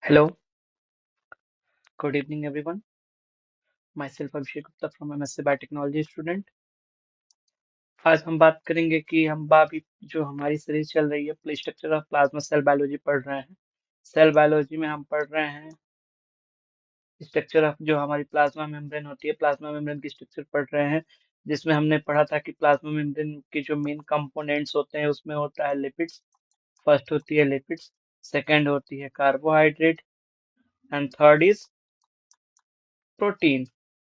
Hello, good evening everyone. Myself Abhishek Gupta from MSc Biotechnology student. आज हम बात करेंगे कि हम अभी जो हमारी सीरीज चल रही है structure of plasma cell biology पढ़ रहे हैं। सेल बायोलॉजी में हम पढ़ रहे हैं स्ट्रक्चर ऑफ जो हमारी प्लाज्मा मेम्ब्रेन होती है, प्लाज्मा मेम्ब्रेन की स्ट्रक्चर पढ़ रहे हैं, जिसमें हमने पढ़ा था कि प्लाज्मा मेम्ब्रेन के जो मेन कंपोनेंट्स होते हैं उसमें होता है लिपिड्स। फर्स्ट होती है लिपिड्स, सेकेंड होती है carbohydrate and third is protein,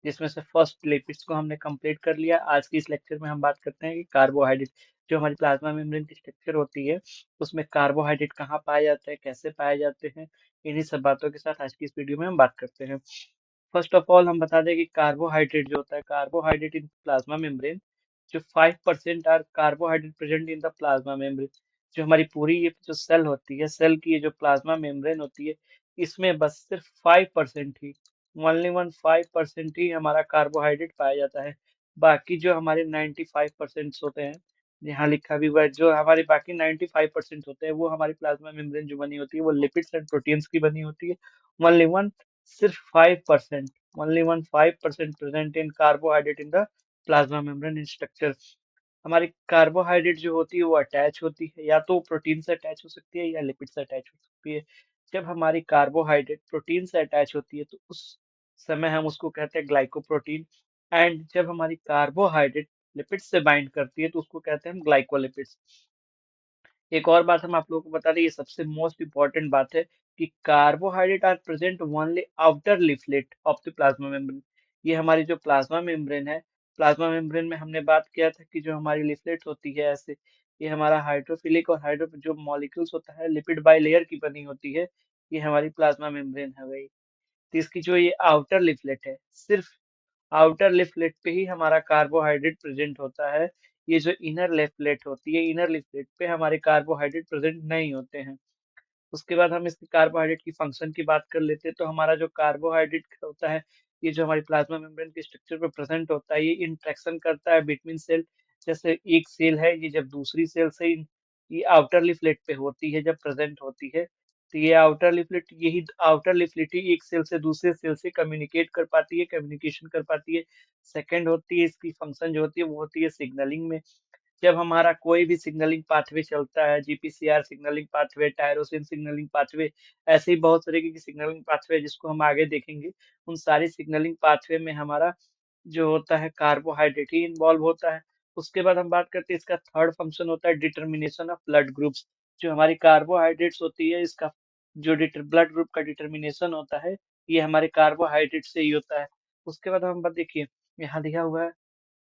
जिसमें से फर्स्ट लिपिड्स को हमने कंप्लीट कर लिया। आज की इस लेक्चर में हम बात करते हैं कि कार्बोहाइड्रेट जो हमारी प्लाज्मा मेम्ब्रेन की स्ट्रक्चर होती है उसमें कार्बोहाइड्रेट कहाँ पाए जाते हैं, कैसे पाए जाते हैं, इन्हीं सब बातों के साथ आज की इस वीडियो में हम बात करते हैं। फर्स्ट ऑफ ऑल हम बता दें कि कार्बोहाइड्रेट जो होता है, कार्बोहाइड्रेट इन प्लाज्मा मेम्ब्रेन, जो 5% are carbohydrate present in the plasma membrane. जो हमारी पूरी ये जो सेल होती है, सेल की ये जो प्लाज्मा मेम्ब्रेन होती है, इसमें बस सिर्फ 5% ही, ओनली 5% ही हमारा कार्बोहाइड्रेट पाया जाता है। बाकी जो हमारे 95% होते हैं, यहाँ लिखा भी हुआ है, जो हमारे बाकी 95% होते हैं वो हमारी प्लाज्मा मेम्ब्रेन जो बनी होती है वो लिपिड्स एंड प्रोटीन्स की बनी होती है। ओनली वन सिर्फ 5%, only 5% present in carbohydrate in the plasma membrane in structure. हमारी कार्बोहाइड्रेट जो होती है वो अटैच होती है, या तो प्रोटीन से अटैच हो सकती है या लिपिड से अटैच हो सकती है। जब हमारी कार्बोहाइड्रेट प्रोटीन से अटैच होती है तो उस समय हम उसको कहते हैं ग्लाइकोप्रोटीन, एंड जब हमारी कार्बोहाइड्रेट लिपिड से बाइंड करती है तो उसको कहते हैं हम ग्लाइकोलिपिड्स। एक और बात हम आप लोगों को बता दें, ये सबसे मोस्ट इंपॉर्टेंट बात है कि carbohydrate are present only outer leaflet of the plasma membrane. ये हमारी जो प्लाज्मा मेम्ब्रेन है, प्लाज्मा मेम्ब्रेन में हमने बात किया था कि जो हमारी लिफलेट होती है ऐसे, ये हमारा हाइड्रोफिलिक और हाइड्रो जो मॉलिक्यूल्स होता है लिपिड बाई लेयर की बनी होती है, ये हमारी प्लाज्मा मेम्ब्रेन है भाई। तो इसकी जो ये आउटर लिफलेट है, सिर्फ आउटर लिफलेट पे ही हमारा कार्बोहाइड्रेट प्रेजेंट होता है। ये जो इनर लिफलेट होती है, इनर लिफलेट पे हमारे कार्बोहाइड्रेट प्रेजेंट नहीं होते हैं। उसके बाद हम इसकी कार्बोहाइड्रेट की फंक्शन की बात कर लेते हैं, तो हमारा जो कार्बोहाइड्रेट होता है, ये जो हमारी प्लाज्मा मेम्ब्रेन के स्ट्रक्चर पे प्रेजेंट होता है, ये इंटरेक्शन करता है बिटवीन सेल। जैसे एक सेल है, ये जब दूसरी सेल से ये आउटर लिफलेट पे होती है, जब प्रेजेंट होती है, तो ये आउटर लिफलेट, यही आउटर लिफलेट ही एक सेल से दूसरे सेल से कम्युनिकेट कर पाती है, कम्युनिकेशन कर पाती है। सेकेंड होती है इसकी फंक्शन जो होती है वो होती है सिग्नलिंग में। जब हमारा कोई भी सिग्नलिंग पाथवे चलता है, GPCR signalling pathway, tyrosine signalling pathway, ऐसे ही बहुत तरीके की सिग्नलिंग पाथवे जिसको हम आगे देखेंगे, उन सारी सिग्नलिंग पाथवे में हमारा जो होता है कार्बोहाइड्रेट ही इन्वॉल्व होता है। उसके बाद हम बात करते हैं इसका थर्ड फंक्शन होता है डिटर्मिनेशन ऑफ ब्लड ग्रुप्स। जो हमारी कार्बोहाइड्रेट्स होती है, इसका जो ब्लड ग्रुप का डिटर्मिनेशन होता है, ये हमारे कार्बोहाइड्रेट से ही होता है। उसके बाद हम बात देखिए, यहाँ लिखा हुआ है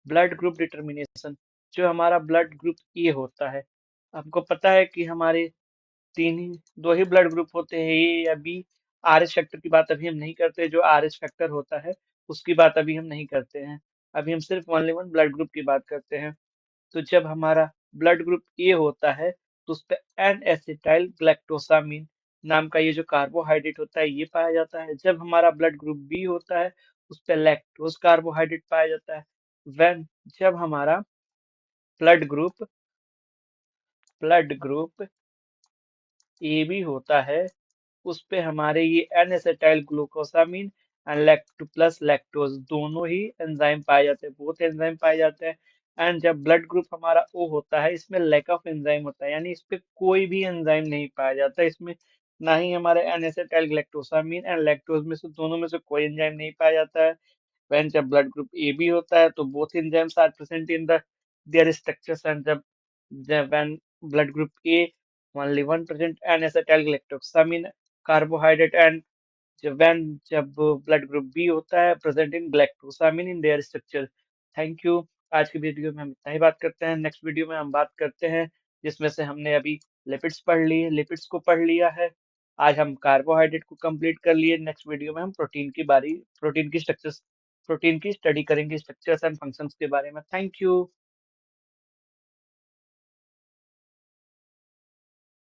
ब्लड ग्रुप डिटर्मिनेशन। जो हमारा ब्लड ग्रुप ए होता है, आपको पता है कि हमारे तीन ही दो ही ब्लड ग्रुप होते हैं, ए या बी। आर एच फैक्टर की बात अभी हम नहीं करते, जो आर एच फैक्टर होता है उसकी बात अभी हम नहीं करते हैं। अभी हम सिर्फ ओनली वन ब्लड ग्रुप की बात करते हैं। तो जब हमारा ब्लड ग्रुप ए होता है तो उस पर एन एसिटाइल ग्लैक्टोसामिन नाम का ये जो कार्बोहाइड्रेट होता है ये पाया जाता है। जब हमारा ब्लड ग्रुप बी होता है उस पर लैक्टोज कार्बोहाइड्रेट पाया जाता है। वेन जब हमारा blood group blood group A भी होता है, उस पे हमारे ये N acetyl glucosamine and lacto plus lactose दोनों ही एंजाइम पाए जाते हैं, बहुत एंजाइम पाए जाते हैं। एंड जब ब्लड ग्रुप हमारा ओ होता है, इसमें लैक ऑफ एंजाइम होता है, यानी इस पे कोई भी एंजाइम नहीं पाया जाता इसमें। ना ही हमारे एन एसिटाइल ग्लैक्टोसामिन एंड लैक्टोज में से दोनों में से कोई एंजाइम नहीं पाया जाता है। when जब ब्लड ग्रुप ए बी होता है तो both enzymes are present in the their structures, and जब when blood group A only one present N acetyl galactosamine carbohydrate, and जब ब्लड ग्रुप बी होता है present in galactosamine in their structure. Thank you. आज की video में हम इतना ही बात करते हैं, नेक्स्ट वीडियो में हम बात करते हैं जिसमें से हमने अभी लिपिड्स पढ़ लिए, लिपिड्स को पढ़ लिया है। आज हम कार्बोहाइड्रेट को कंप्लीट कर लिए, नेक्स्ट वीडियो में हम प्रोटीन की स्ट्रक्चर्स, प्रोटीन की स्टडी करेंगे, स्ट्रक्चर्स एंड फंक्शंस के बारे में। Thank you.